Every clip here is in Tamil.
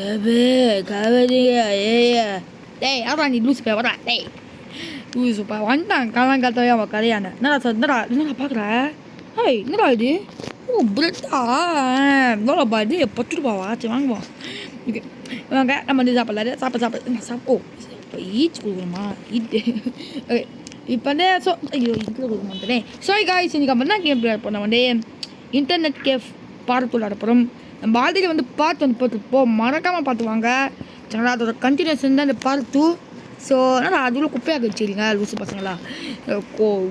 ஏபே கவதிங்க ஏயா டேய் யாரா நீ லூஸ் பே வரா டேய் லூஸ் பா வந்துட்டான் காலங்காத்தாவே அவன் கதையான என்னடா பார்க்குற ஏய் என்னடா இது ஓ பிரெட்டா எவ்வளோப்பா இது 10 ரூபாவா சரி வாங்குவோம் ஓகே வாங்க நம்ம வந்து சாப்பிடலாம் ஓ இப்போ ஈச் கொடுக்கணுமா ஈட்டு ஓகே இப்போ வந்து ஐயோ இதில் கொடுக்க மாட்டேன் சாரி காய்ஸ் இன்னைக்கு நம்ம என்ன கேம் பிளே பண்ண வந்து இன்டர்நெட் கேஃப் பார்த்து விளாட போகிறோம் நம்ம ஆல்ரெடி வந்து பார்த்து வந்து போட்டுருப்போம் மறக்காமல் பார்த்து வாங்க சரிங்களா அதோட கண்டினியூஷன் தான் இந்த பார்ட் 2 ஸோ அதனால் அதுக்குள்ள குப்பையாக வச்சுருங்க லூசு பசங்களா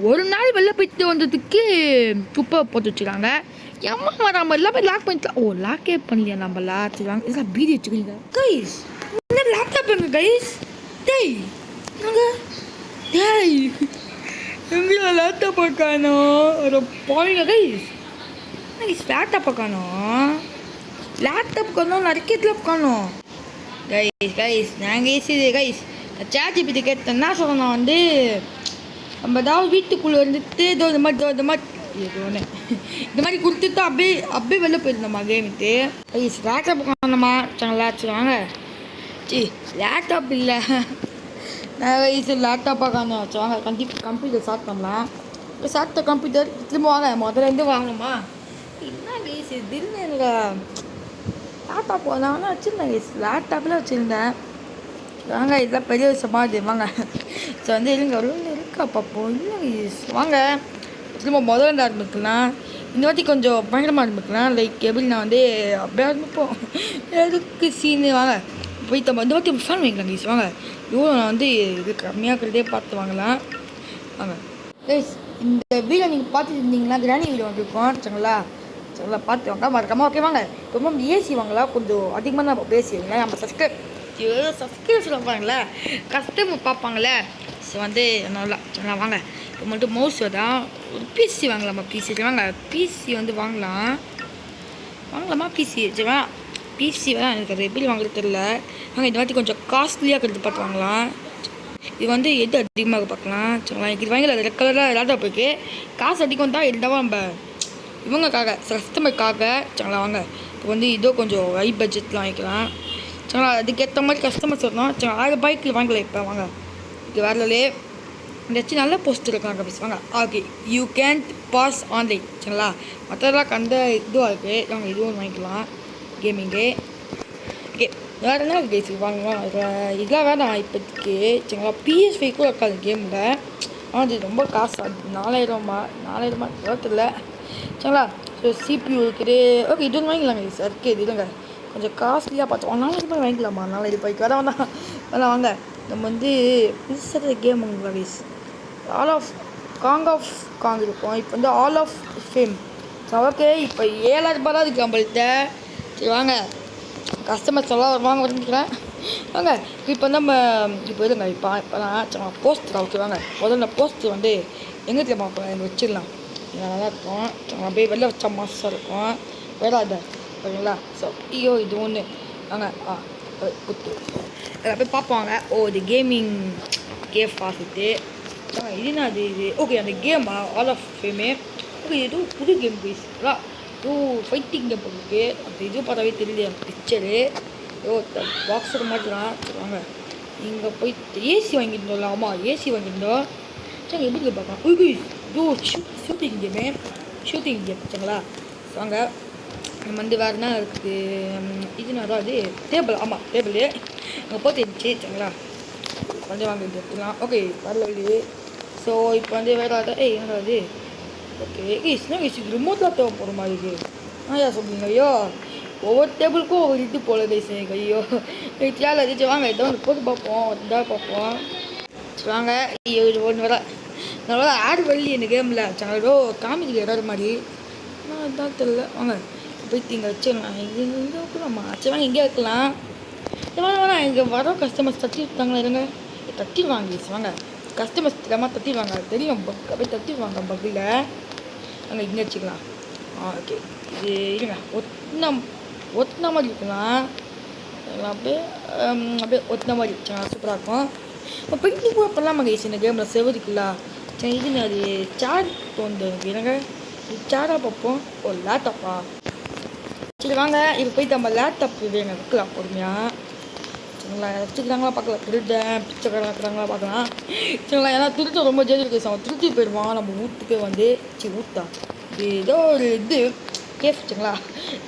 ஒரு நாள் வெளில போயிட்டு வந்ததுக்கு குப்பை போட்டு வச்சுருக்காங்க எம்மா நம்ம எல்லாமே லாக் பண்ணிக்கலாம் ஓ லாக்கே பண்ணலையா நம்ம வச்சுருவாங்க இதெல்லாம் பீதி வச்சுக்கிறீங்க கைஸ் என்ன லேப்டாப் எங்க கைஸ் டேய் டேய் எங்களை லேப்டாப் காணோம் ஒரு போவீங்க கைஸ் லேப்டாப் காணோம் லேப்டாப் காணோம் நிறைய காணோம் கைஸ் நாங்கள் ஈஸி கைஸ் சாட்ஜிபிடி கேட்டேன் என்ன சொல்லணும் வந்து நம்ம ஏதாவது வீட்டுக்குள்ளே இருந்துட்டு இந்த மாதிரி கொடுத்துட்டு அப்படியே வெளில போயிருந்தோம்மா கேமுக்கு கைஸ் லேப்டாப் காணோம்மா வச்சுருவாங்க லேப்டாப் இல்லை நான் வயசு லேப்டாப்பாக காணோம் வச்சுவாங்க கம்ப்யூட்டர் ஸ்டார்ட் பண்ணலாம் சாப்பிட்ட கம்ப்யூட்டர் திரும்ப வாங்க முதலேருந்து வாங்கணுமா என்ன கைஸ் திடீர்னு எனக்கு லேப்டாப் வாங்கினா வச்சுருந்தேன் கைஸ் லேப்டாப்பில் வச்சுருந்தேன் வாங்க இதெல்லாம் பெரிய விஷயமா இது வாங்க ஸோ வந்து இல்லைங்க ஒரு இருக்கா பார்ப்போம் இல்லை கைஸ் வாங்க திரும்ப முதல்ல ஆரம்பிக்கலாம் இந்த வாட்டி கொஞ்சம் பயங்கரமாக ஆரம்பிக்கலாம் லைக் எப்படி நான் வந்து அப்படியே ஆரம்பிப்போம் எதுக்கு சீனு வாங்க போய் இந்த வாட்டி ஃபேன் வாங்கிக்கலாம் கைஸ் வாங்க இவ்வளோ நான் வந்து இது கம்மியாக இருக்கிறதே பார்த்து வாங்கலாம் வாங்க கைஸ் இந்த வீடியோ நீங்கள் பார்த்துட்டு இருந்தீங்கன்னா கிராணி வீடியோ வந்துருக்கோம் சரிங்களா பார்த்து வாங்க மறக்காமல் ஓகே வாங்க ரொம்ப ஏசி வாங்கலாம் கொஞ்சம் அதிகமாக நம்ம பேசிடுங்க நம்ம சப்ஸ்கிரைப் சொல்லுவாங்களே கஸ்டமர் பார்ப்பாங்களே ஸோ வந்து நல்லா சரிங்களா வாங்க இப்போ மட்டும் மவுஸ் தான் ஒரு பிசி வாங்கலாமா பிசி வாங்க பிசி வந்து வாங்கலாமா பிசி சரிவா பிசி தான் எனக்கு அது எப்படி வாங்குறது தெரியல வாங்க இந்த வாட்டி கொஞ்சம் காஸ்ட்லியாக இருக்கிறது பார்த்து வாங்கலாம் இது வந்து எது அதிகமாக பார்க்கலாம் சரிங்களா இது வாங்கல ரெட் கலராக லேப்டாப் இருக்குது காசு அதிகம் தான் இருந்தாலும் நம்ம இவங்களுக்காக கஸ்டமருக்காக சரிங்களா வாங்க இப்போ வந்து இதோ கொஞ்சம் ஹை பட்ஜெட்லாம் வாங்கிக்கலாம் சரிங்களா அதுக்கேற்ற மாதிரி கஸ்டமர் சொல்லணும் சரி 1000 ரூபாய்க்கு வாங்கலாம் இப்போ வாங்க இது வரலே ஏதாச்சும் நல்ல போஸ்ட் இருக்காங்க பேசுவாங்க okay you can't pass online சரிங்களா மற்றதெல்லாம் அந்த இதுவாக இருக்குது வாங்க இதுவும் வாங்கிக்கலாம் கேமிங்கு ஓகே வேறு என்ன கேஸ் வாங்கலாம் இதெல்லாம் வேணாம் இப்போதைக்கு சரிங்களா PS5 கூட இருக்காது கேமில் ஆனால் அது ரொம்ப காசு ஆகுது 4000 தெரியல சரிங்களா ஸோ CPU இருக்குது ஓகே இது ஒன்று வாங்கிக்கலாங்க சார் இருக்குது இது இல்லைங்க கொஞ்சம் காஸ்ட்லியாக பார்த்தோம் 4000 ரூபாய் வாங்கிக்கலாமா 4000 ரூபாய்க்கு வேணாம் வாங்க நம்ம வந்து புதுசாக கேம் வாங்கலாம் கைஸ் காங் இருக்கும் இப்போ வந்து ஆல் ஆஃப் ஃபேம் ஓகே இப்போ 7000 ரூபாய் தான் இருக்குது நம்மள்கிட்ட சரி வாங்க கஸ்டமர்ஸ் எல்லாம் வருவாங்க வந்துக்கிறேன் வாங்க இப்போ நம்ம இப்போ இருங்க இப்போ போஸ்ட் தான் ஓகே வாங்க முதல்ல போஸ்ட் வந்து எங்கே தெரியுமா வச்சிடலாம் நல்லா இருக்கும் அப்படியே வெளில வச்சா மாசாக இருக்கும் வேறாத ஓகேங்களா ஸோ ஐயோ இது ஒன்று வாங்க குத்து போய் பார்ப்பாங்க ஓ இது கேமிங் கேஃப் பார்த்துட்டு இதுனா அது இது ஓகே அந்த கேமா ஆல் ஆஃப் ஃபேமே ஓகே எதுவும் புது கேம் பேசுங்களா ஃபைட்டிங் கேம் இருக்குது அந்த இது பார்த்தாவே தெரியல பிக்சரு பாக்ஸர் மாட்டுறான் சொல்லுவாங்க நீங்கள் போய் ஏசி வாங்கியிருந்தோம்ல ஆமாம் ஏசி வாங்கியிருந்தோம் சரி எப்படி பார்க்கலாம் இதோ ஷூட்டிங் கேம் சரிங்களா வாங்க நம்ம வந்து வேறு என்ன இருக்குது இதுனா தான் அது டேபிள் ஆமாம் டேபிள் அங்கே போட்டு இருந்துச்சு சரிங்களா வந்து வாங்க எடுத்துக்கலாம் ஓகே வரல ஸோ இப்போ வந்து வேறு என்னடா அது ஓகே கைஸ் ரிமோட்லாம் தேவைப்படுற மாதிரி இருக்குது ஏன் சொல்லுங்க ஐயோ ஒவ்வொரு டேபிளுக்கும் ஒவ்வொரு இது போல கைஸ் எனக்கு ஐயோ தேவை இருந்துச்சு வாங்க இதை வந்து போட்டு பார்ப்போம் வாங்க ஐயோ இது ஒன்று வர நல்லா ஆடு வரலி எனக்கு கேமில் சேனலோ காமிக்கு ஏதாவது மாதிரி இதான் தெரியல வாங்க போய்ட்டு இங்கே வச்சிடலாம் இங்கே வைக்கலாமா சரி வாங்க இங்கே வைக்கலாம் வேணாம் இங்கே வர கஸ்டமர்ஸ் தட்டிட்டாங்களா இருங்க தட்டிடுவாங்க வாங்க கஸ்டமர்ஸ் தெரியாமல் தட்டிடுவாங்க தெரியும் அப்படியே தட்டிடுவாங்க பக்கில் அங்கே இங்கே வச்சுக்கலாம் ஓகே இது இருங்க ஒத்தின மாதிரி இருக்கலாம் அப்படியே ஒத்தின மாதிரி சூப்பராக இருக்கும் இப்போ பெயிண்டிங் கூட பண்ணலாமா கைஸ் இந்த கேமில் செவருக்குங்களா சரி இது அது சாட் தோணுது எனக்கு என்னங்க சாடாக பார்ப்போம் ஓ லேப்டாப்பா சரி வாங்க இப்போ போய் நம்ம லேப்டாப் வேணும் வைக்கலாம் பொறுமையாக. சரிங்களா வச்சுக்கிறாங்களா பார்க்கலாம், திருடன் பிச்சைக்காரன் இருக்கிறாங்களா பார்க்கலாம். சரிங்களா ஏன்னா திருத்த ரொம்ப ஜெயிச்சு இருக்கு, அவன் திருச்சி போயிடுவான் நம்ம வீட்டுக்கு வந்து. சரி ஊட்டா ஏதோ ஒரு இது கேஃப்ட்டுங்களா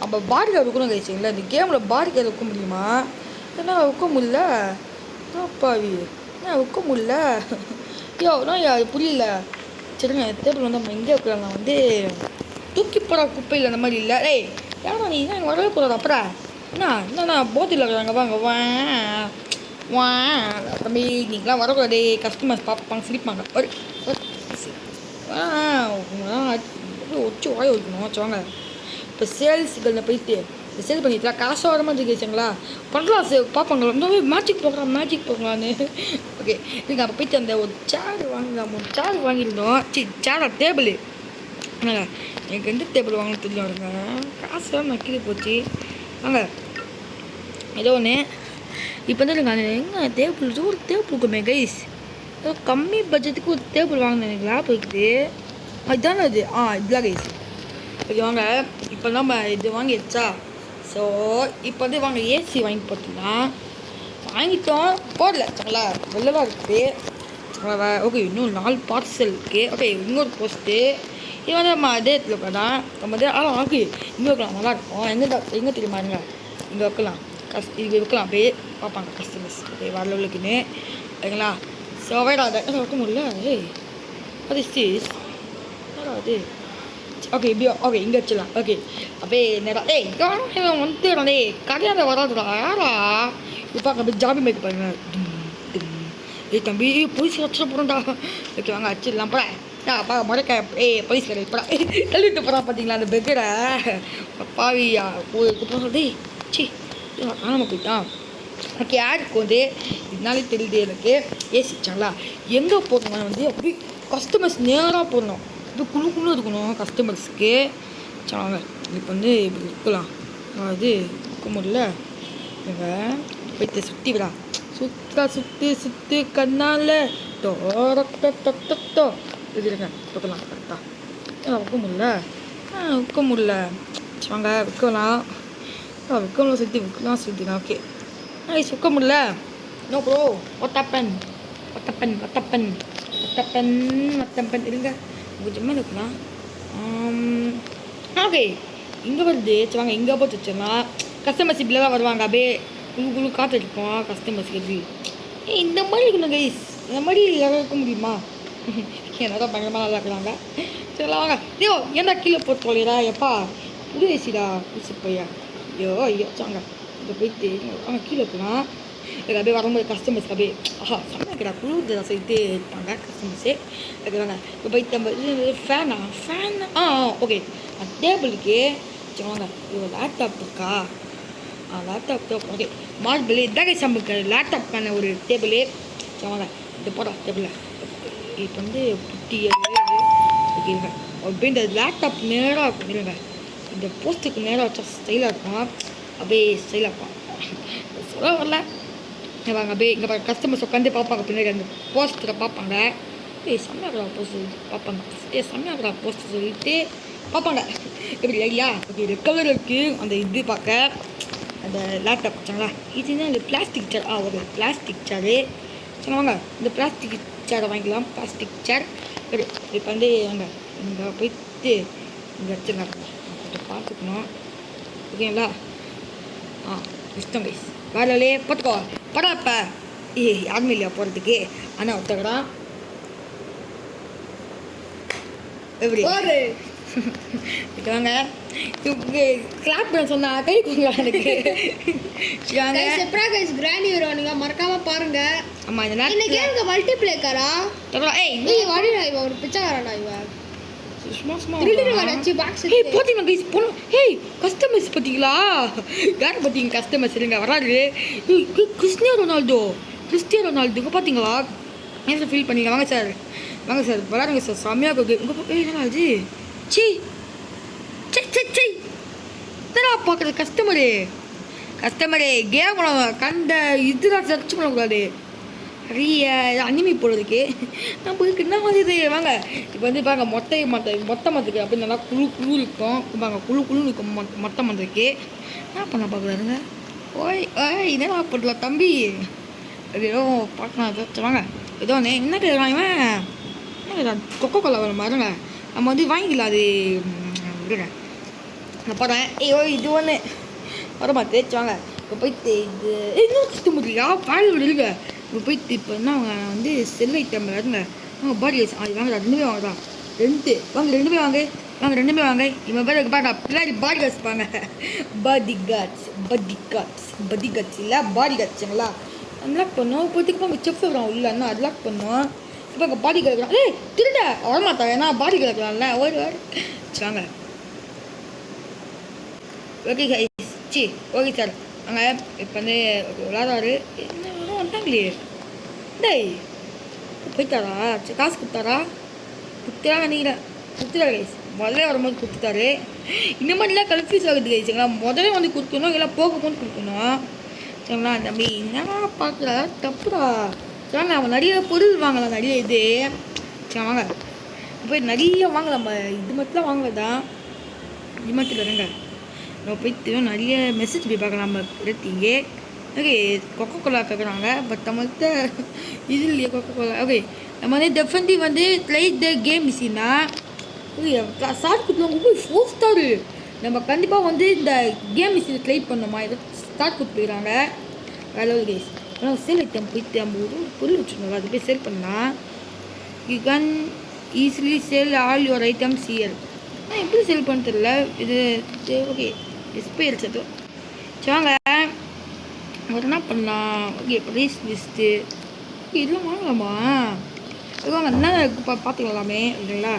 நம்ம பாடியில் இருக்கணும் கைச்சிங்களா. இந்த கேமில் பாடியில் வைக்க முடியுமா? ஏன்னா வைக்க முடியல பாவி, ஏன் வைக்க முடியல அது புரியல. சரிங்க டேபிள் வந்து நம்ம எங்கே வைக்கலாம், நான் வந்து தூக்கி போகிற குப்பையில் அந்த மாதிரி இல்லை. ஏய் ஏன்னா நீ தான் வரவே போகிறது அப்புறம் என்னண்ணா போத்தில் இருக்கிறாங்க வாங்க வா வா தம்பி நீங்களாம் வரக்கூடாது, கஸ்டமர்ஸ் பார்ப்பாங்க சிரிப்பாங்க. ஒச்சு வாய வைக்கணும் வச்சுவாங்க. இப்போ சேல்ஸுகளில் போயிட்டு இந்த சேல் பண்ணிக்கலாம் காசு வர மாதிரி கேச்சுங்களா பண்ணலாம் பார்ப்பாங்களா இன்னும் மேஜிக் போகலான்னு. ஓகே நீங்கள் அப்போ போயிட்டு அந்த ஒரு சேர் வாங்கலாம், ஒரு சேர் வாங்கியிருந்தோம். சரி சேரா டேபிள் என்னங்க எனக்கு எந்த டேபிள் வாங்கணும் தெரியும் வருங்க, காசுலாம் நக்கிது போச்சு. வாங்க ஏதோ ஒன்று இப்போ வந்து நான் எங்கே டேபிள் ஒரு டேபிள் இருக்குமே கைஸ், ஏதோ கம்மி பட்ஜெட்டுக்கு ஒரு டேபிள் வாங்கினேன் எனக்கு லாப் இருக்குது. அதுதானே அது இதெல்லாம் கைஸ். ஓகே வாங்க இப்போ நம்ம இது வாங்கிடுச்சா. ஸோ இப்போ வந்து வாங்க ஏசி வாங்கி பார்த்தீங்கன்னா வாங்கிட்டோம் போடல சரிங்களா வெளிலலாம் இருக்குது. ஓகே இன்னும் 4 பார்சல் இருக்குது. ஓகே இன்னொரு போஸ்ட்டு இது வந்து நம்ம அதே இடத்துல உட்காதான் நம்ம வந்து ஓகே இங்கே வைக்கலாம் நல்லாயிருக்கும். எங்கே தெரியுமாங்க இங்கே வைக்கலாம் இது வைக்கலாம் அப்படியே பார்ப்பாங்க கஸ்டமர்ஸ். ஓகே வர லெவலுக்குன்னு ஓகேங்களா. ஸோ வேடாத வைக்க முடியல. அது ஸ்டீஸ் அது ஓகே இப்படியோ ஓகே இங்கே வச்சிடலாம். ஓகே அப்படியே நேரம் வந்துடுறே கரையாத வராதுடா யாரா இப்போ அப்படியே ஜாபி மேய்க்க பாருங்க. தம்பி போலீஸ் வச்சுட போகிறோம்டா. ஓகே வாங்க வச்சிடலாம் போடா முறைக்க போலீஸ் கடை போடா தள்ளிட்டு போகிறா பார்த்தீங்களா அந்த பெக்கரை பாவியா போய் சி காணாமல் போயிட்டான். ஓகே யாருக்கு வந்து இதனாலே தெரியுது எனக்கு ஏசிச்சாங்களா எங்கே போடணும் வந்து அப்படி கஸ்டமர்ஸ் நேராக போடணும், இப்போ குழு இருக்கணும் கஸ்டமர்ஸுக்கு. சாங்க இப்போ வந்து இப்படி இருக்கலாம் அது இருக்க முடியல. நீங்கள் போய்ட்டு சுற்றி விடா சுற்று கண்ணால் டோ இது இருங்க வைக்கலாம் கரெக்டாக வைக்க முடியல வாங்க வைக்கலாம் சுற்றிலாம் ஓகே வைக்க முடியல. நோ ப்ரோ ஒத்தப்பன் இருங்க கொஞ்சமாக இருக்கலாம். ஓகே இங்கே வருது சரி வாங்க இங்கே போட்டு வச்சிடலாம். கஸ்டமர்ஸ் இப்படிலாம் வருவாங்க அப்படியே குழு காற்று இருப்போம் கஸ்டமர்ஸ்க்கு எப்படி இந்த மாதிரி இருக்கணும் கைஸ். இந்த மாதிரி யாரும் இருக்க முடியுமா? என்னதான் பயங்கரமாக நல்லா இருக்கிறாங்க. சரி வாங்க ஐயோ ஏன்டா கீழே போட்டு தொலைறா எப்பா புது ஏசிடா புதுசு பையா ஐயோ சாங்க இங்கே போயிட்டு வாங்க கீழே போகலாம். எனக்கு அப்படியே வரும்போது கஸ்டமர்ஸ் அப்படியே சமைக்கிறா குளிர்ந்து செய்து இருப்பாங்க கஸ்டமர்ஸு. அதுவாங்க இப்போ போயிட்டு நம்ம ஃபேன் ஓகே டேபிளுக்கு சரி வாங்க இது லேப்டாப் இருக்கா லேப்டாப் ஓகே மார்பிள் இதாக சம்புக்கு லேப்டாப்க்கான ஒரு டேபிளு. சரி வாங்க இது போடா டேபிளில் இப்போ வந்து ஓகேங்க அப்படின்ற லேப்டாப் நேராக இருக்கும் இல்லைங்க இந்த போஸ்ட்டுக்கு நேராக வச்சா ஸ்டைலாக இருக்கும் அப்படியே ஸ்டைலாக இருக்கும் சொல்ல வரல. வாங்க அப்படியே இங்கே கஸ்டமர்ஸ் உட்காந்து பார்ப்பாங்க பின்னாடி அந்த போஸ்டரை பார்ப்பாங்க. செம்மையாகிறா போஸ்டர் பார்ப்பாங்க செம்மையாகிறா போஸ்டர் சொல்லிட்டு பார்ப்பாங்க எப்படி ஐயா ஓகே ரெட் கலர் இருக்குது அந்த இது பார்க்க அந்த லேப்டாப் வச்சாங்களா இதுதான் இந்த பிளாஸ்டிக் சேர் ஒரு பிளாஸ்டிக் சேரு. சரி வாங்க இந்த பிளாஸ்டிக் சேரை வாங்கிக்கலாம் பிளாஸ்டிக் சேர். சரி இப்போ வந்து வாங்க இங்கே போயிட்டு இங்கே வச்சுருக்காங்க கொஞ்சம் பார்த்துக்கணும் ஓகேங்களா. இஷ்டம் கைஸ் வேலையிலே போட்டுக்கோ படா இப்போ யாருமே இல்லையா போகிறதுக்கு ஆனால் ஒருத்தக்கிறான் எப்படி வாங்க கிளாப் பண்ண சொன்னா கை கொடுங்க எனக்கு கிராண்டி வருவானுங்க மறக்காம பாருங்க. ஆமா இந்த இன்னைக்கு எனக்கு மல்டிப்ளேக்கரா ஏய் வாடிடா இவன் ஒரு பிச்சைக்காரடா இவன் சும்மா திருடிட்டு வரச்சு பாக்ஸ் போத்தீங்க கைஸ் போணும். ஹேய் கஸ்டமர்ஸ் பார்த்தீங்களா யார் பார்த்தீங்க கஸ்டமர்ஸ் இருங்க வராது கிறிஸ்டியானோ ரொனால்டோ பார்த்தீங்களா ஏன் ஃபீல் பண்ணீங்க வாங்க சார் வராதுங்க சார் செம்மையாக இருக்கு உங்கள் என்ன ஆச்சு சி என்னடா பார்க்குறது கஸ்டமரு கேம் கண்ட இதுதான் சர்ச் பண்ணக்கூடாது நிறைய அனிமி போடுறதுக்கு நம்ம இதுக்கு என்ன மாதிரி இது வாங்க இப்போ வந்து பாருங்க மொட்டை மரத்துக்கு அப்படி நல்லா குழு இருக்கும் பாருங்க குழு இருக்கும் மொட்டை மரத்துக்கு என்ன பண்ண பார்க்குறாருங்க இதெல்லாம் போடல தம்பி அது ஏதோ பார்க்கலாம் ஏதாச்சும் வாங்க ஏதோ என்ன கேட்குறான் இவன் என்ன கேட்குறான் கொக்கோ கோலா வர மாதிரிங்க நம்ம வந்து வாங்கிக்கலாம் அது விடுங்க நான் போடுறேன் ஐயோ இது ஒன்று வர மாட்டேச்சு வாங்க இப்போ போயிட்டு இது இன்னும் சுத்த முடியலையா பால் விடுங்க இப்போ போயிட்டு இப்போ என்ன அவங்க வந்து செல் ஐட்டம் இருங்க அவங்க பாடி கேஸ் அது வாங்க ரெண்டுமே வாங்கலாம் ரெண்டுமே வாங்க இவன் பேர் பாருங்க பின்னாடி பாடி கார்ட்ஸ் பாங்க பாடி கார்ட்ஸ் இல்லை பாடி கார்ட்ஸுங்களா அன்லாக் பண்ணோம் இப்போதைக்கு பாங்க செஃப் வரும் இல்லை என்ன அன்லாக் பண்ணோம் இப்போ அங்கே பாடி கிடக்கலாம் ஏய் திருட வரமாட்டா ஏன்னா பாடி கிடக்கலாம்ல ஒரு வாங்க ஓகே ஓகே சார் அங்கே இப்போ வந்து விளாடாரு என்ன வந்துட்டாங்களே டேய் போயிட்டாரா சரி காசு கொடுத்தாரா நினைக்கிறேன் கைஸ் முதல்ல வரும்போது கொடுத்துட்டாரு இந்த மாதிரிலாம் கன்ஃபியூஸ் ஆகுது கைஸுங்களா முதல்ல வந்து கொடுக்கணும் இல்லை போக கொடுக்கணும் சரிங்களா தம்பி என்னன்னா பார்க்குற தப்புடா சரிங்க அவன் நிறைய பொருள் வாங்கலாம் நிறைய இது சரி வாங்க போய் நிறைய வாங்கலாம் நம்ம இது மட்டும் வாங்கதான் இது மட்டும் இல்லைங்க நம்ம போயிட்டு நிறைய மெசேஜ் போய் பார்க்கலாம் நம்ம எடுத்தீங்க ஓகே கொக்கோ கோலா கேட்குறாங்க பட் நம்மள்கிட்ட இது இல்லையா கொக்கோ கோலா ஓகே நம்ம வந்து டெஃபினெட்லி வந்து ட்ரை த கேம் மிஸ்ஸின்னா ஓகே ஸ்டார்ட் கொடுத்துருவாங்க 4 ஸ்டாரு நம்ம கண்டிப்பாக வந்து இந்த கேம் மிஸ்ஸில் ட்ரை பண்ணோமா இதை ஸ்டார்ட் கொடுத்துருக்காங்க வேலை கேஸ் ஆனால் சேல் ஐட்டம் போயிட்டு நம்ம ஒரு பொருள் வச்சுருந்தோம் அது போய் சேல் பண்ணலாம் you can easily sale all your items here ஆனால் எப்படி சேல் பண்ண தெரியல இது ஓகே எக்ஸ்பயர் சது வாங்க ஒரு என்ன பண்ணலாம் ஓகே ப்ரைஸ் லிஸ்ட்டு இதெல்லாம் வாங்கலாமா வாங்க என்ன பார்த்துக்கலாமே இல்லைங்களா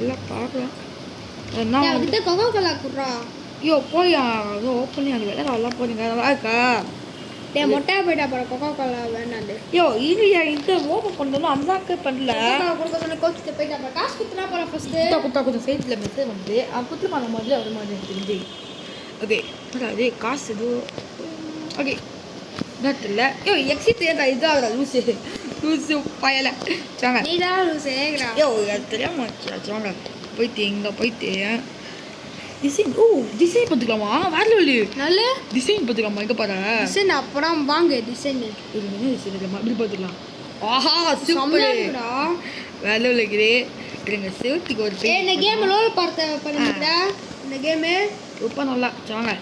எல்லாம் பார்க்கலாம் என்ன கொக்கோ கோலா குடுறா ஐயோ போயா அதுவும் ஓப்பனே ஆகுது நல்லா போறீங்க நல்லா இருக்கா மொட்டையா போயிட்டா போற கொக்கோ கோலா வேணாண்டு ஐயோ இல்லையா இந்த ஓப்பன் பண்ணணும் அந்தாக்க பண்ணல கோச்சிட்டு போயிட்டா போற காசு குத்துனா போற ஃபர்ஸ்ட் கொஞ்சம் சைட்டில் மெசேஜ் வந்து குத்து பண்ண மாதிரி அவர் மாதிரி எனக்கு தெரிஞ்சு ஓகே அது காசு எதுவும் ஓகே இல்லை ஐயோ எக்ஸிட் ஏதா இதாக லூசு பயலை வாங்க நீதான் லூசு ஐயோ அது தெரியாமல் வாங்க போயிட்டு இங்கே போயிட்டு டிசைன் டிசைன் பார்த்துக்கலாமா வேறு நல்ல டிசைன் பார்த்துக்கலாமா எங்கே பாரு டிசைன் அப்புறம் வாங்க டிசைன் டிசைன் இருக்கலாமா இப்படி பார்த்துக்கலாம் ஆஹா சூப்பர்டா வேலை இருக்குது இருங்க சேவத்துக்கு ஒரு இந்த கேம் லோல் பார்த்த பண்ணுறா இந்த கேமு ரொம்ப நல்லா வாங்க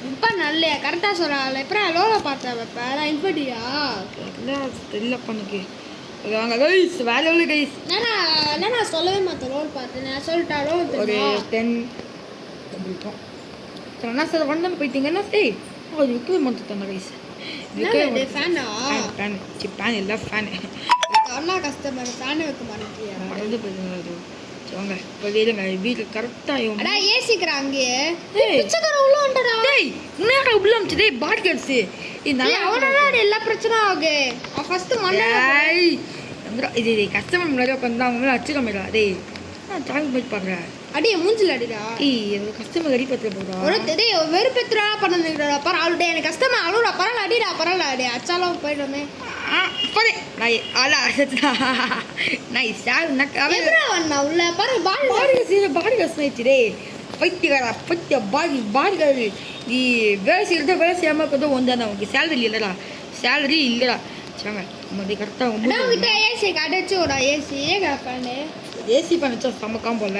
இப்போ நல்ல கரெக்டாக சொல்கிறாள் எப்போ லோலை பார்த்தா வைப்ப நான் இன்ஃபர்டியா தெரியல பண்ணுக்கு வாங்க கைஸ் வேலை உள்ள கைஸ் நான் சொல்லவே மாட்டேன் லோல் பார்த்தேன் நான் சொல்லிட்டாலும் ஒரு 10 இருக்கும் என்ன சார் வந்தாங்க போயிட்டீங்கன்னா ஏய் அது விற்கவே மாட்டேன் கைஸ் ஃபேனா ஃபேன் இல்லை ஃபேனு அண்ணா கஸ்டமர் ஃபேனே வைக்க மாட்டேங்கியா மறந்து போயிடுங்க வாங்க இப்போ இல்லைங்க வீட்டில் கரெக்டாக அடா ஏசிக்கிறான் அங்கேயே பிச்சைக்காரன் உள்ள வந்துடா டேய் உன்னையாடா உள்ள அமிச்சு டேய் பாடி கேட்ஸு நல்லா அவனால எல்லா பிரச்சனை ஆகு ஃபர்ஸ்ட் மண்டை இது கஸ்டமர் முன்னாடி உட்காந்து அவங்க மேலே அச்சுக்க மாட்டா டேய் நான் தாங்க போய் பார்க்குறேன் அடியே மூஞ்சில் அடிடா ஏய் கஸ்டமர் அடி பத்திர போகிறா ஒரு டேய் வெறுப்பெத்துறா பண்ணுறா பரவாயில்ல எனக்கு கஸ்டமர் அழுடா பரவாயில்ல அடிடா பரவாயில்ல அடி அச்சாலும் போயிட்டு வந்தேன் போதே நான் அலா நான் சார் நான் உள்ள பாரு பாடி கஷ்டம் டே பைத்தியக்காரா பாடிக்காரு நீ வேலை செய்யறத வேலை செய்யாமல் இருக்கிறதோ ஒன்று உனக்கு சேலரி இல்லைடா சேலரி இல்லைடா சாங்க மறுபடி கரெக்டாக ஏசி கடைச்சி ஒரு ஏசி ஃபேனு ஏசி பண்ணிச்சா சமக்காம போல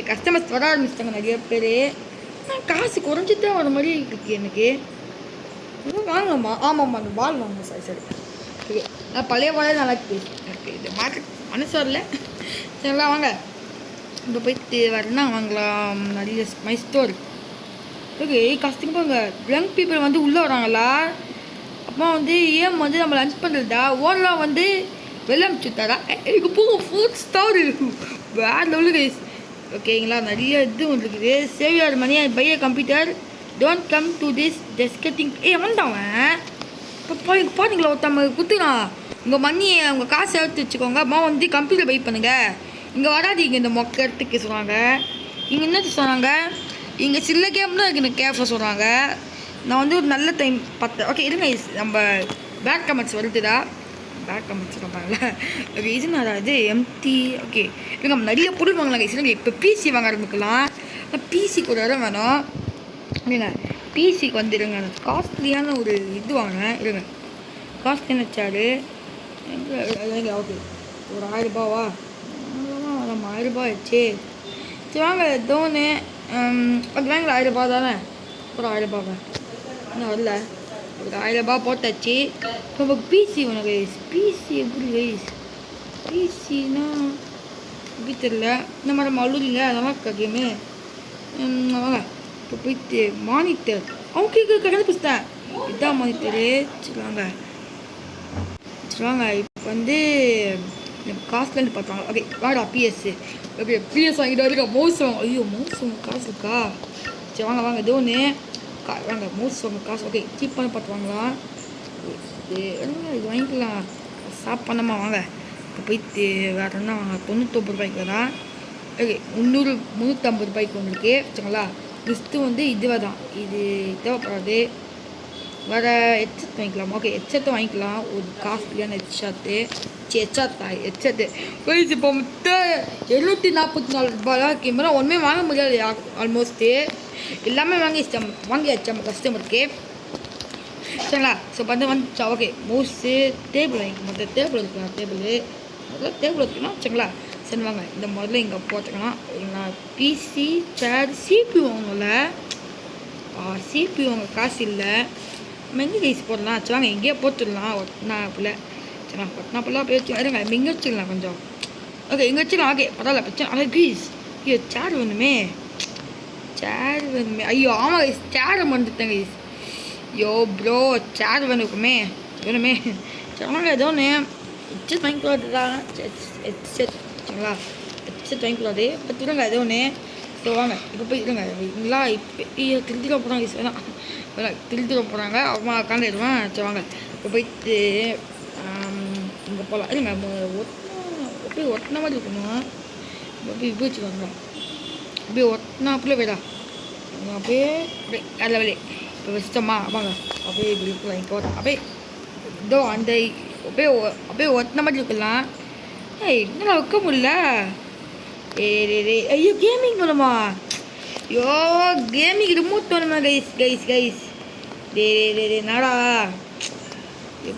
கஸ்டமர்ஸ் வர ஆரம்பிச்சிட்டாங்க நிறைய பேர் காசு குறைஞ்சிட்டு வர மாதிரி இருக்கு எனக்கு வாங்கம்மா ஆமாம்மா அந்த பால் வாங்க சரி ஓகே நான் பழைய பாலே நல்லா இருக்கு எனக்கு இது மார்க்கெட் மனசு வரல சரிங்களா வாங்க இப்போ போயிட்டு வரேன்னா வாங்கலாம் நிறைய மை ஸ்டோர் ஓகே கஷ்டமாக பாருங்க யங் பீப்புள் வந்து உள்ளே வராங்களா அப்போ வந்து ஏன் வந்து நம்ம லஞ்ச் பண்ணுறதா ஓனெலாம் வந்து வெளில அனுப்பிச்சுட்டாரா எனக்கு போகும் 4 ஸ்டார் வேறு லெவலு கைஸ் ஓகேங்களா நிறைய இது இருக்குது save your money and buy a computer don't come to this டெஸ்கட்டிங் வந்தவன் இப்போ பார்த்தீங்களா ஒருத்தவங்க குத்துறான் உங்கள் மணியை உங்கள் காசை எடுத்து வச்சுக்கோங்க அம்மா வந்து கம்ப்யூட்டர் பை பண்ணுங்கள் இங்கே வராதீங்க இந்த மொக்க இடத்துக்கு சொல்கிறாங்க இங்கே என்ன சொன்னாங்க இங்கே சில கேம் தான் இருக்குது கேஃபில் சொல்கிறாங்க நான் வந்து ஒரு நல்ல டைம் பார்த்தேன். ஓகே இருங்க நம்ம பேக் கமெண்ட்ஸ் வருதுடா. பேக் கமெண்ட்ஸ் பார்ப்பாங்கல்ல. ஓகே இது நான் அது எம்டி. ஓகே இருங்க நம்ம நிறைய பொருள் வாங்கலாம் கைஸ். இருங்க இப்போ பிசி வாங்க ஆரம்பிக்கலாம். பிசிக்கு ஒரு இடம் வேணும். இருங்க பிசிக்கு வந்துடுங்க. காஸ்ட்லியான ஒரு இது வாங்கினேன். இருங்க காஸ்ட்லியான சேரு ஓகே ஒரு 1000 ரூபாவா? நம்ம 1000 ரூபா ஆச்சு. சரி வாங்க தோனு அது வாங்கல 1000 ரூபா தானே. ஒரு 1000 ரூபாவா இன்னும் வரல. ஒரு 1000 ரூபா போட்டாச்சு. இப்போ பிசி வேணும் கைஸ். பிசி எப்படி கைஸ்? பிசினா எப்படி தெரியல. இந்த மாதிரி நம்ம அழுதிங்க அதெல்லாம் இருக்கா கேமு. வாங்க இப்போ போயிட்டு மானிட்டர் ஓகே கண்டுபிடிச்சிட்டேன். இதுதான் மானிட்டரு. சரி வாங்க இப்போ வந்து காசுலேருந்து பார்த்தாங்க. ஓகே வாடா பிஎஸ். ஓகே பிஎஸ் வாங்கிட்டு இருக்கா. மவுஸ் வாங்க. ஐயோ மவுஸ் வாங்க காசு இருக்கா? சரி வாங்க வாங்க தோனு வாங்க மவுஸ் வாங்க காசு. ஓகே சீப்பான பார்த்து வாங்கலாம். இது வாங்கிக்கலாம். சாப்பிடணுமா வாங்க. இப்போ போயிட்டு வேறு என்ன வாங்க 99 ரூபாய்க்கு தான். ஓகே 350 ரூபாய்க்கு ஒன்று இருக்குது வச்சுங்களா. லிஸ்ட்டு வந்து இதுவாக தான். இது தேவைப்படாது. வேறு ஹெட்செட் வாங்கிக்கலாம். ஓகே ஹெட்செட்டும் வாங்கிக்கலாம். ஒரு காஸ்ட்லியான ஹெட்செட்டு. ஹெட்செட்டு வயசு இப்போ மொத்தம் 744 ரூபாய் கேமரா ஒன்றுமே வாங்க முடியாது. ஆல்மோஸ்ட்டு எல்லாமே வாங்கியாச்சு நம்ம கஸ்டமருக்கு சரிங்களா. ஸோ வந்துச்சா. ஓகே மவுஸு டேபிள் வாங்கிக்க மொத்தம் டேபிள் இருக்கலாம். டேபிள் இருக்குன்னா வச்சுங்களா. சரி வாங்க இந்த முதல்ல இங்கே போட்டுக்கலாம். பிசி சேர் சிபி வாங்கல. சிபி வாங்க காசு இல்லை. நம்ம எங்கே கைஸ் போடலாம்? சரி வாங்க எங்கேயே போட்டுடலாம். ஒட்டினாப்புல சரிங்களா. ஒட்டினாப்புல போய் வச்சு இருங்க நம்ம இங்கே வச்சுக்கலாம் கொஞ்சம். ஓகே இங்கே வச்சுக்கலாம். ஓகே பரவாயில்ல பிரச்சனை. ஆனால் கைஸ் ஐயோ சேர் வேணுமே. ஐயோ ஆமாம் கைஸ் சேரை மறந்துட்டேன் கைஸ். ஐயோ ப்ரோ சேர் வேணுமே. சரி வாங்க ஏதோ ஒன்று ஹெட்செட் வாங்கிக்கூடாது தான். ஹெட்செட் சரிங்களா. ஹெட்செட் வாங்கிக்கூடாது. பட் இருங்க ஏதோ ஒன்று. ஸோ வாங்க இப்போ போய் இருங்க இல்லா இப்போ திருத்திட போகிறாங்க கைஸ். வேணாம் திருத்திட போகிறாங்க. அவன் உட்காந்துடுவான். சரி வாங்க இப்போ போயிட்டு இங்கே போகலாம். இருங்க அப்படியே ஒட்டின மாதிரி இருக்கணும். அப்படியே இப்போ வச்சுக்கோங்க. அப்படியே ஒட்டினாப்புல வேடா அப்படியே அதில் வெளியே இப்போ வச்சிட்டோமா. வாங்க அப்படியே இப்படி இருக்கலாம். இப்போ அப்படியே இதோ அந்த அப்படியே ஒட்டின மாதிரி இருக்கலாம். என்னடா வைக்க முடியல. ஐயோ கேமிங் வேணுமா? ஐயோ கேமிங் ரிமோட் வேணுமா கைஸ். நாடா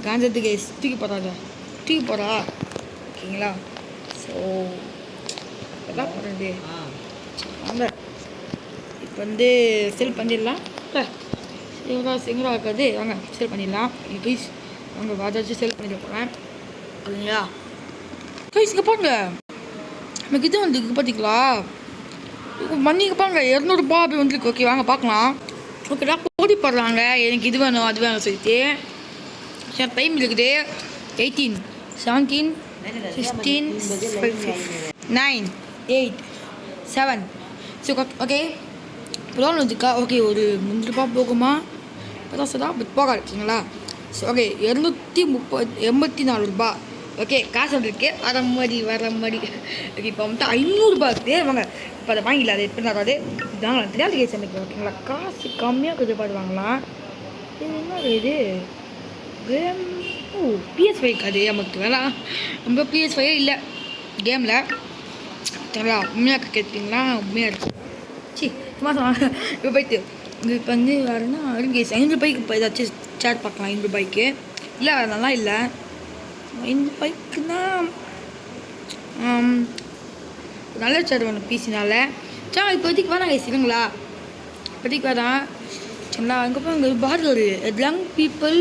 காஞ்சத்து கைஸ் தூக்கி போகிறா ஓகேங்களா. ஸோ எல்லாம் போகிறது வாங்க இப்போ வந்து செல் பண்ணிடலாம். எங்கடா இருக்காது. வாங்க செல் பண்ணிடலாம் கைஸ். வாங்க வாதாச்சும் செல் பண்ணிட போகிறேன் இல்லைங்களா கைஸ். இங்கே பாருங்க நமக்கு இது வந்து பார்த்தீங்களா மணிக்கு பாருங்க 200 ரூபா அப்படி வந்துருக்கு. ஓகே வாங்க பார்க்கலாம். ஓகேடா போட்டி போடுறாங்க. எனக்கு இது வேணும் அது வேணும் சொல்லிட்டு. சரி டைம் இருக்குது 18 17 16 9 8 7 ஸோ ஓகே இப்போதான் வந்துருக்கா. ஓகே ஒரு 300 ரூபா போகுமா? இப்போதான் சார் பட் போகாது ஓகேங்களா. ஸோ ஓகே 284 ரூபா. ஓகே காசு வந்துருக்கு வர மாதிரி. ஓகே இப்போ வந்துட்டு 500 ரூபா இருக்குது. வாங்க இப்போ அதை வாங்கிடலாம். அது எப்படி வராது இதாங்க தெரியாது கேஸ் எனக்கு ஓகேங்களா. காசு கம்மியாக கொஞ்சம் பார்த்து வாங்கலாம். இது என்ன இது கேம்? PS5 அது நமக்கு வேணாம். ரொம்ப PS5 இல்லை கேமில் சரிங்களா. உண்மையாக கேட்டிங்களா உண்மையாக இருக்கும். சும்மா சொன்னாங்க. இப்போ போயிட்டு இப்போ வந்து வேறுனா 500 ரூபாய்க்கு இப்போ ஏதாச்சும் சேர் பார்க்கலாம். 500 ரூபாய்க்கு இல்லை நல்லா இல்லை. 500 ரூபாய்க்குன்னா நல்ல சேர் வேணும் பிசினால. சரி இப்போதைக்கு வேணாம் சரிங்களா. இப்போதைக்கு வேணாம் சரிங்களா. அங்கே போய் அங்கே பார் young people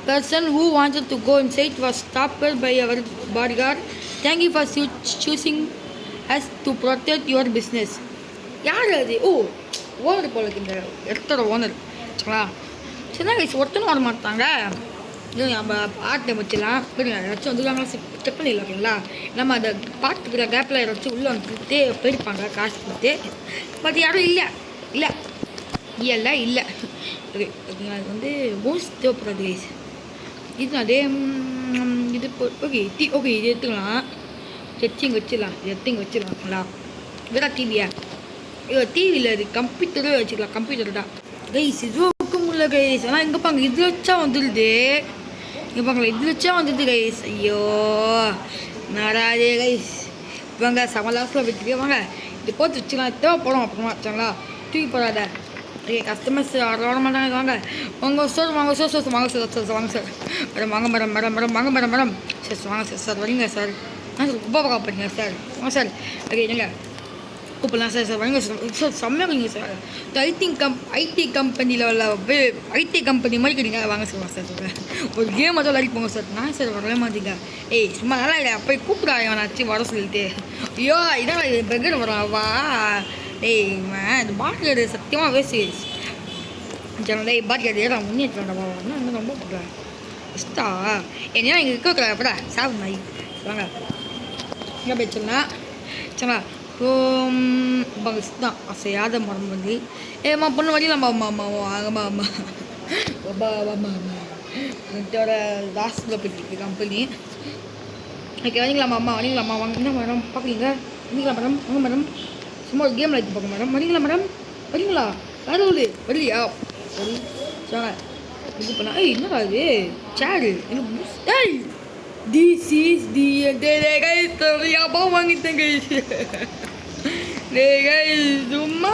person who wanted to go inside was stopped by our bodyguard. Thank you for choosing us to protect your business. யார் அது? ஓனர் போல இந்த இடத்தோட ஓனர் சரிங்களா. சரிதான் கைஸ் ஒருத்தனும் வர மாட்டாங்க. இது நம்ம பாட்டை வச்சுலாம் ஏதாச்சும் வந்துடுவாங்களா செக் பண்ணிடலாம் ஓகேங்களா. நம்ம அந்த பாட்டுக்கிற கேப்பில் ஏதாச்சும் உள்ளே வந்துட்டு போயிருப்பாங்க காசு கொடுத்து. பட் யாரும் இல்லை ஓகே ஓகேங்களா. அது வந்து மோஸ்ட் தேவைப்படாது கைஸ். இது அதே இது ஓகே ஓகே இது எடுத்துக்கலாம். செச்சிங் வச்சிடலாம்ங்களா. வேற டிவியா? டிவியில் அது கம்ப்யூட்டரும் வச்சுக்கலாம். கம்ப்யூட்டர் தான் கைஸ். இதுவும் வரல கைஸ். ஆனால் இங்கே பாங்க இது வச்சா வந்துடுது. இங்கே பாங்களா இது வச்சா வந்துடுது கைஸ். ஐயோ நாராஜே கைஸ். வாங்க செம லாஸ்ட்டில் வச்சுக்கே வாங்க. இது போட்டு வச்சுக்கலாம் தேவைப்படும் அப்புறமா வச்சாங்களா தூக்கி போடாத. ஓகே கஸ்டமர்ஸ் வர மாட்டாங்க. வாங்க வாங்க சார் வாங்க சார் சார் வாங்க சார் சார் வாங்க சார் மேடம் வாங்க மேடம் மேடம் மேடம் வாங்க மேடம் மேடம் சார் வாங்க சார் சார் வரீங்க சார். சார் ரொம்ப பார்ப்பீங்க சார் வாங்க சார். ஓகே இல்லைங்க கூப்பிடலாம் சார் சார் வரீங்க சார் சார் செம்மையாக இருக்கீங்க சார். இந்த ஐடி கம்பெனியில் உள்ள ஐடி கம்பெனி மாதிரி கிடைங்க. வாங்க சார் வாங்க சார் சொல்கிறேன் ஒரு கேம் மட்டும் விளையாடி போங்க சார். நான் சார் வரவே மாட்டீங்க. ஏய் சும்மா நல்லா இல்லை போய் கூப்பிடாங்க நாச்சு வர சொல்லிட்டு. ஐயோ இதான் பெகர் வரும் வா. டேய் இந்த பாட்டில் சத்தியமாக வேஸ்ட் ஜனடே பாட்டில் நான் முன்னேற்றா என்ன ரொம்ப போடுறேன் இஷ்டா ஏன்னா இங்கே இருக்கிற படா சாப்பிடு மாதிரி வாங்க எங்கே போயிடுச்சுன்னா சரிங்களா. தான் அசையாத மரம் வந்து ஏம்மா பொண்ணு வழியில் அம்மா வாங்கம்மா அம்மா என்னோட லாஸ்ட்டில் போயிட்டு கம்பெனி. ஓகே வரீங்களாம்மா அம்மா வரீங்களாம்மா வாங்க என்ன மேடம் பார்க்குறீங்க வரீங்களா மேடம் வாங்க மேடம் சும்மா ஒரு கேம் எடுத்து பார்க்க மேடம் வரீங்களா மேடம் வரீங்களா யாரும் வரலையா சரி சாங்க இது பண்ணா. ஏய் என்னடா இது சேரு ஏய் திஸ் இஸ் தி தெரியாம வாங்கிட்டேன் கைஸ். சும்மா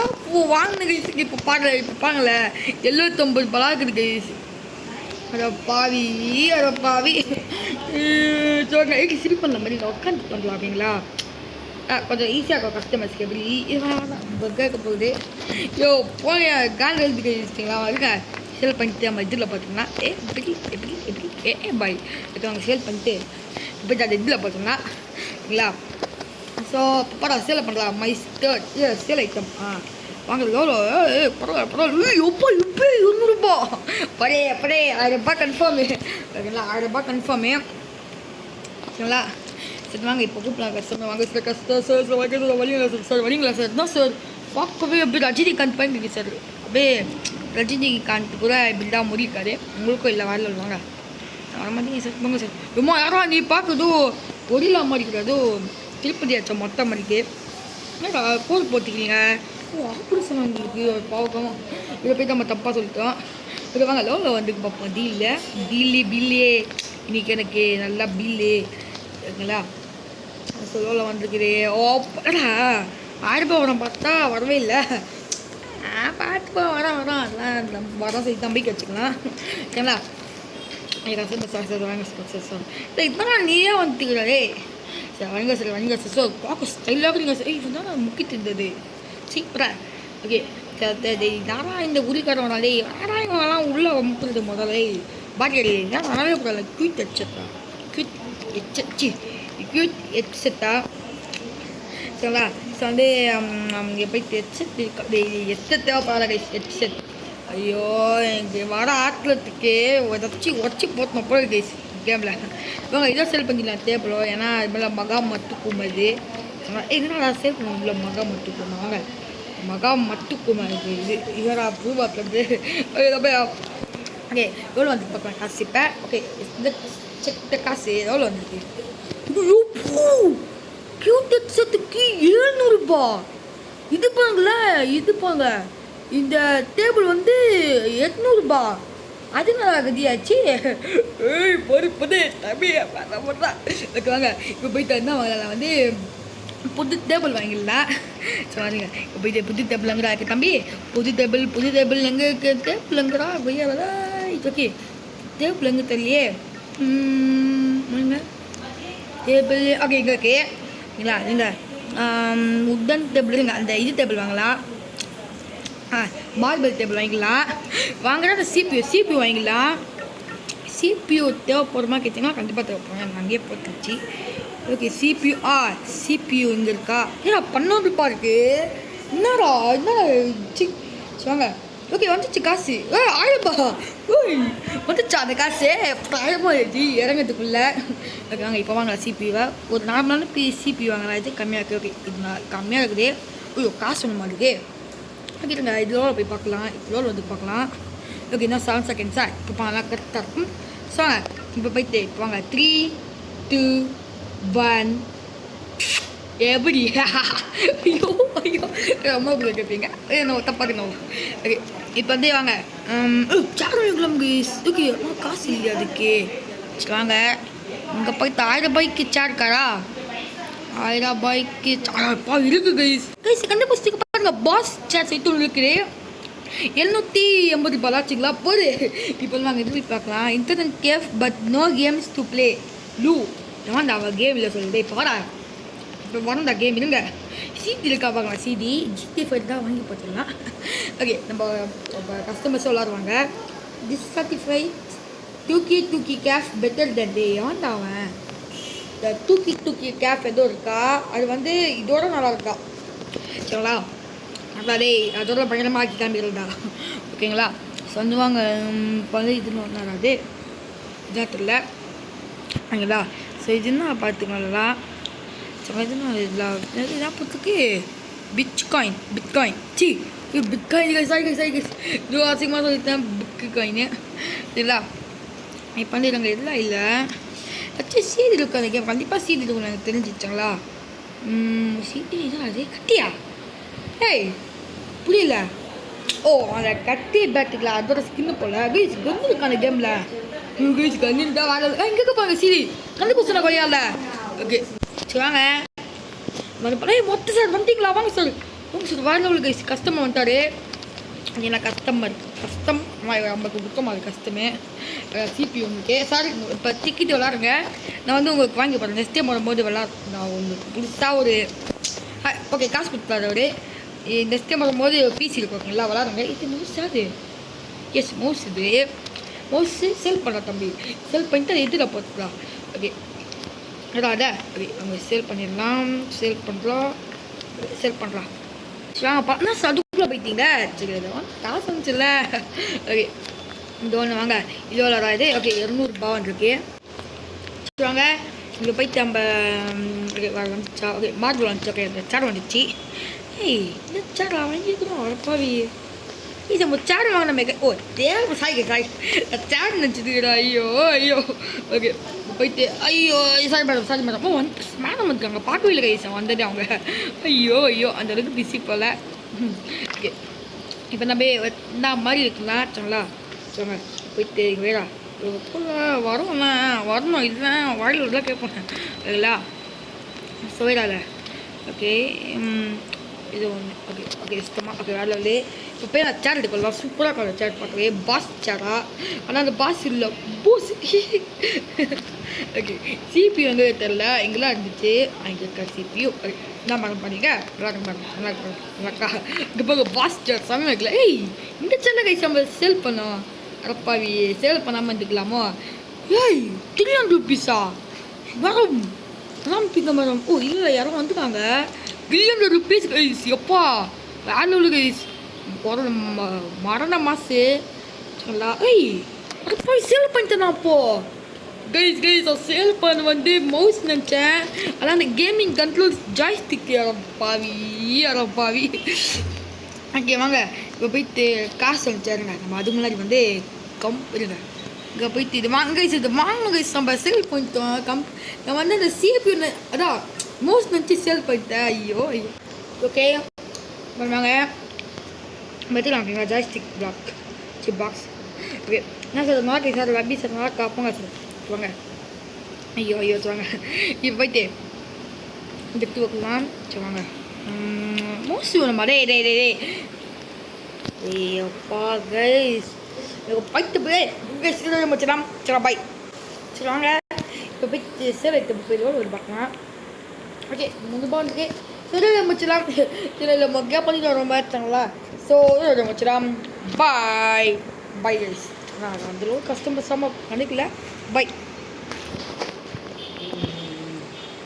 வாங்கின கைஸுக்கு இப்போ பாடல இப்போ பாங்கல 79 பலா இருக்குது கைஸ். அட பாவி சொல்லுங்க ஏக்கு சிரி பண்ணல மாதிரி உட்காந்து பண்ணலாம் அப்படிங்களா கொஞ்சம் ஈஸியாக இருக்கும் கஸ்டமர்ஸ்க்கு. எப்படி கேட்க போகுது யோ போய் கால் எழுதி கைச்சிங்களா இருக்க சேல் பண்ணிட்டு நம்ம இதில் பார்த்தீங்கன்னா எப்படி பாய் அவங்க சேல் பண்ணிட்டு இப்போ அது இதில் பார்த்தீங்கன்னா சரிங்களா. ஸோ பரவாயில்ல சேலை பண்ணலாம் மை சேல் ஐட்டம் வாங்குறது எவ்வளோ பரவாயில்ல எப்போ 200 பழைய 1000 கன்ஃபார்மு ஓகேங்களா 1000 கன்ஃபார்மு சரிங்களா. சரி வாங்க இப்போ கூப்பிடலாம் கஸ்டமர் வாங்க சார் சார் வரீங்களா சார் வரீங்களா சார் தான் சார் பார்க்கவே எப்படி ரஜினிகாந்த் பண்ணிருக்கு சார். அப்படியே ரஜினிகாந்த் கூட இப்படி தான் முடிக்காது உங்களுக்கும் இல்லை வரல வாங்க வர மாட்டீங்க சார் வாங்க சார். ரொம்ப யாரோ நீ பார்க்குதோ ஒரிலா மாதிரி இருக்கிறதோ திருப்பதி ஆச்சா மொத்த மாதிரிக்கு என்னடா கோல் போட்டிக்கிறீங்க. ஆப்ரேஷன் வந்துருக்கு பாவகம் இதை போய் நம்ம தப்பாக சொல்லிட்டோம். இது வாங்க லோவில் வந்துருக்கு பார்ப்போம் பில்லே இன்னைக்கு எனக்கு நல்லா பில்லு ஓகேங்களா. லோவில் வந்துருக்குது ஓப்படா 1000 வரம் பார்த்தா வரவே இல்லை. பார்த்துப்பா வரான் அதெல்லாம் வரோம் சரி தம்பிக்கு வச்சுக்கலாம் ஓகேங்களா. சார் வாங்க சார் இப்போதான் நீயே வந்துக்கிறே சார் வாங்க சார் ஸோ பார்க்க ஸ்டைலாக இருக்கீங்க சார் இதுதான் முக்கிட்டு இருந்தது சீப்பரா. ஓகே யாரா இந்த உரிக்காரவனாலே யாராலாம் உள்ளே முக்குறது முதலே பாட்டி அடிக்கிறீங்க வரவே கூடாது. க்யூட் ஹெட்செட்டா சரிங்களா. ஸோ வந்து இங்கே போய் ஹெட்செட் ஹெட்செட் தேவைப்படாத ஹெட்செட். ஐயோ எனக்கு வர ஆட்லத்துக்கு உடச்சி போட்டோம் போல கைஸ் கேமில். இவங்க இதை சேல் பண்ணிடலாம் தேவைப்படும் ஏன்னா இது மேலே மகா மட்டுக்குமது என்னடா சேல் பண்ண உள்ள மகா மட்டுக்குமா வாங்க மகா மட்டுக்குமா இது இதோட ப்ரூவ் ஆக்குறது. ஓகே எவ்வளோ வந்து பார்க்கலாம் காசு இப்போ ஓகே இந்த காசு எவ்வளோ வந்துருக்கு. க்யூட் ஹெட்செட்டுக்கு 700 இது பாங்க இந்த டேபிள் வந்து 800 அது நல்லா கதியாச்சு. ஏய் பொறுப்பது தம்பி ஓகே வாங்க இப்போ போயிட்டு என்ன வாங்கலாம் வந்து புது டேபிள் வாங்கிடலாம் சொல்லாதீங்க. இப்போ போயிட்டு புது டேபிள் எங்கடா இருக்குது தம்பி புது டேபிள் எங்கே இருக்குது டேபிள் கொய்யாவதா ஓகே டேபிள் எங்கே தெரியலையே டேபிள் ஓகே இங்கே ஓகே இல்லைங்களா. நீங்கள் உட்டன் டேபிள் அந்த இது டேபிள் வாங்கலாம் மார்பிள் டேபிள் வாங்கிக்கலாம் வாங்கினா அந்த சிபியூ வாங்கிக்கலாம். சிபியூ தேவைப்படுறமா கேட்டிங்கன்னா கண்டிப்பாக தேவைப்படும் எனக்கு அங்கேயே போட்டுருச்சு. ஓகே சிபியூ இங்கே இருக்கா ஏன்னா 12 இருக்குது என்னடா வாங்க ஓகே வந்துச்சு காசு 1000 வந்துச்சா அந்த காசு 1000 இறங்கிறதுக்குள்ளே ஓகே வாங்க இப்போ வாங்கலாம் சிபியூவை ஒரு நார்மலான சிபியூ வாங்கலாம். இது கம்மியாக இருக்குது ஓகே இது கம்மியாக இருக்குது. ஐயோ காசு ஒன்று மாதிரி ஓகேங்க இதோட போய் பார்க்கலாம் இதோட வந்து பார்க்கலாம். ஓகே இன்னும் 7 செகண்ட்ஸா இப்போ பார்க்கலாம் கரெக்டாக இருக்கும். ஸோ இப்போ போயிட்டு இப்போ வாங்க 3 2 1 எப்படி ஐயோ ஐயோ ரொம்ப இப்படி கேட்பீங்க என்ன தப்பாக்கணும் ஓகே இப்போ வந்து வாங்க சாரம் கைஸ் ஓகே காசு இல்லையா அதுக்கு சரி வாங்க இங்கே போய் 1000 ரூபாய்க்கு சேர் இருக்காரா 1000 ரூபாய்க்கு அப்பா இருக்கு கைஸ் கைஸ் கண்டுபிடிச்சிக்க பாருங்க பாஸ் சேர் சேர்த்து ஒன்று இருக்குது 780 ரூபாய்ச்சுங்களா போது இப்போ நாங்கள் எது போய் பார்க்கலாம் internet cafe but no games to play லூ ஏன் அவள் கேம் இல்லை சொல்லுது இப்போ வரா இப்போ வரந்தா கேம் இருங்க சிடி இருக்கா பார்க்கலாம் சிடி ஜிடி5 தான் வாங்கி பார்த்துக்கலாம் ஓகே நம்ம கஸ்டமர்ஸ் விளாடுவாங்க டிஸ்சாட்டிஃபை தூக்கி கேஃப் பெட்டர் தென் டே ஏன்டா அவன் இந்த தூக்கி கேஃப் ஏதோ இருக்கா அது வந்து இதோட நல்லா இருக்கா சரிங்களா அதாடே அதோட பயங்கரமாக ஆக்கி காமிக்கிறதா ஓகேங்களா சொல்லுவாங்க இப்போ வந்து இதுன்னு ஒன்றாது இதாக தெரியல ஓகேங்களா ஸோ இதுன்னா பார்த்துக்கோங்களா ஸோ இதுனா இதில் பொறுத்துக்கு பிட்காயின் சி பிட்காயின் சாரி இது அசிங்கமாக சொல்லிட்டேன் பிட்காயின் சரிங்களா இப்போ வந்து நாங்கள் இதெல்லாம் இல்லை வச்சு சீதி இருக்கும் அந்த கேம் கண்டிப்பாக சீதி இருக்கும் எனக்கு தெரிஞ்சிச்சாங்களா சீதி தான் அது கட்டியா ஏய் புரியல ஓ அந்த கட்டி பேட்டுங்களா அதோட ஸ்கின்னு போல கைஸ் கன்னு இருக்கு அந்த கேமில் கைஸ் கன்னு தான் வாழ இங்கே பாருங்க சீதி கண்டு குசுனா கொய்யால ஓகே சரி வாங்க மொத்த சார் வந்துட்டீங்களா வாங்க சார் வாழ்ந்தவங்களுக்கு கைஸ் கஸ்டமர் வந்துட்டாரு ஏன்னா கஸ்டமர் நமக்கு புக்கமாக அது கஸ்டமே சிபி உங்களுக்கு சாரி இப்போ டிக்கெட் விளாடுங்க நான் வந்து உங்களுக்கு வாங்கி போகிறேன் நெக்ஸ்ட் டைம் வரும்போது நான் உங்களுக்கு புதுசாக ஒரு ஓகே காசு கொடுத்தாரு அவரு நெக்ஸ்ட் டைம் வரும்போது பிசி இருக்கு ஓகேங்களா விளாடுங்க இது மவுஸ் அது எஸ் மவுஸ் இது மவுஸு சேல் பண்ணுறா தம்பி சேல் பண்ணிட்டு அது எதில் போட்டுக்கலாம் ஓகே அதான் ஓகே அவங்க சேல் பண்ணிடலாம் சேல் பண்ணுறோம் சரி வாங்க பார்த்தா அதுக்குள்ளே போயிட்டீங்க சரி காசு வந்துச்சுல்ல ஓகே இந்த ஒன்று வாங்க இது எவ்வளோ இது ஓகே 200 ரூபா வந்துருக்கு சரி வாங்க இங்கே போயிட்டு நம்ம ஓகே வந்துச்சா ஓகே மார்பிள் வந்துச்சு ஓகே அந்த சேர் வந்துச்சு ஏய் இந்த சேர் வாங்கிக்கிறோம் அழப்பாவி இது நம்ம சேர் வாங்க நம்ம ஓ தேவை சாய் சேர் நினச்சிதுடா ஐயோ ஓகே போயிட்டு ஐயோ சாரி மேடம் ஓ வந்து மேடம் வந்துருக்காங்க பார்க்கவே இல்லை கைஸ் வந்துட்டு அவங்க ஐயோ அந்த அளவுக்கு பிஸி போல் ஓகே இப்போ நம்ம இந்த மாதிரி இருக்குங்களா சரிங்களா சொல்லுங்க போயிட்டு வேடா வரணும் இல்லை வாயில் தான் கேட்பேன் இல்லைங்களா சொல்லிடாத ஓகே இது ஒன்று ஓகே இஷ்டமாக ஓகே வேலை வந்து இப்போ போய் நான் சேர் எடுக்கலாம் சூப்பராக இருக்கும் அந்த சேர் பார்க்கவே பாஸ் சேரா ஆனால் அந்த பாஸ் இல்லை பூஸ் ஓகே சிபி வந்து தெரில எங்கெல்லாம் இருந்துச்சு அங்கே இருக்க சிபியூ என்ன மேடம் பண்ணீங்க நல்லாக்கா இங்கே போக பாஸ் சேர் சமயம் வைக்கல ஏய் இந்த சேரில் கைஸ் நம்ம சேல் பண்ணோம் அடப்பாவி சேல் பண்ணாமல் இருந்துக்கலாமோ ஏய் 300 ரூபீஸா மேடம் மேடம் ஓ இல்லை யாரும் வந்துருக்காங்க 300 ரூபீஸ் கைஸ் எப்பா வேலை கைஸ் மரண மாசு சொல்லலாம் ஏய் அது போய் சேல் பண்ணிட்டேன் அப்போது கைஸ் சேல் பண்ண வந்து மவுஸ் நினச்சேன் அதான் அந்த கேமிங் கண்ட்ரோல் ஜாய்ஸ்டிக் பாவி ஓகே வாங்க இப்போ போயிட்டு காசு வந்துச்சாருங்க நம்ம அதுக்கு முன்னாடி வந்து இருங்க இங்கே போயிட்டு இது வாங்கணும் கைஸ் நம்ம சேல் பண்ணிட்டோம் நான் வந்து அந்த சிபி அதான் மவுஸ் நினச்சி சேல் பண்ணிட்டேன் ஐயோ ஓகே பண்ணுவாங்க மெத்திலாம் ஓகேங்களா ஜாய்ஸ்டிக் பாக்ஸ் ஓகே என்ன சார் மாட்டி சார் ரபி சார் நல்லா காப்போங்க சார் வாங்க ஐயோ வாங்க இப்போ போயிட்டு எடுத்து வைக்கலாம் சரி வாங்க மோஸ்ட்லி ஒன்று டே ஐயோப்பா கைஸ் போயிட்டு போய் வச்சிடலாம் சரி பாய் சரி வாங்க இப்போ போயிட்டு சேல் எடுத்து போயிடுவோம் ஒரு பார்க்கலாம் ஓகே முதுபாண்டுக்கு சரி முடிச்சிடலாம் சரி இல்லை மொக்கையாக பண்ணிட்டு வர மாதிரி இருக்காங்களா ஸோ முடிச்சிடலாம் பாய் கைஸ் நான் அந்த அளவுக்கு கஸ்டமர்ஸாமல் பண்ணிக்கல பை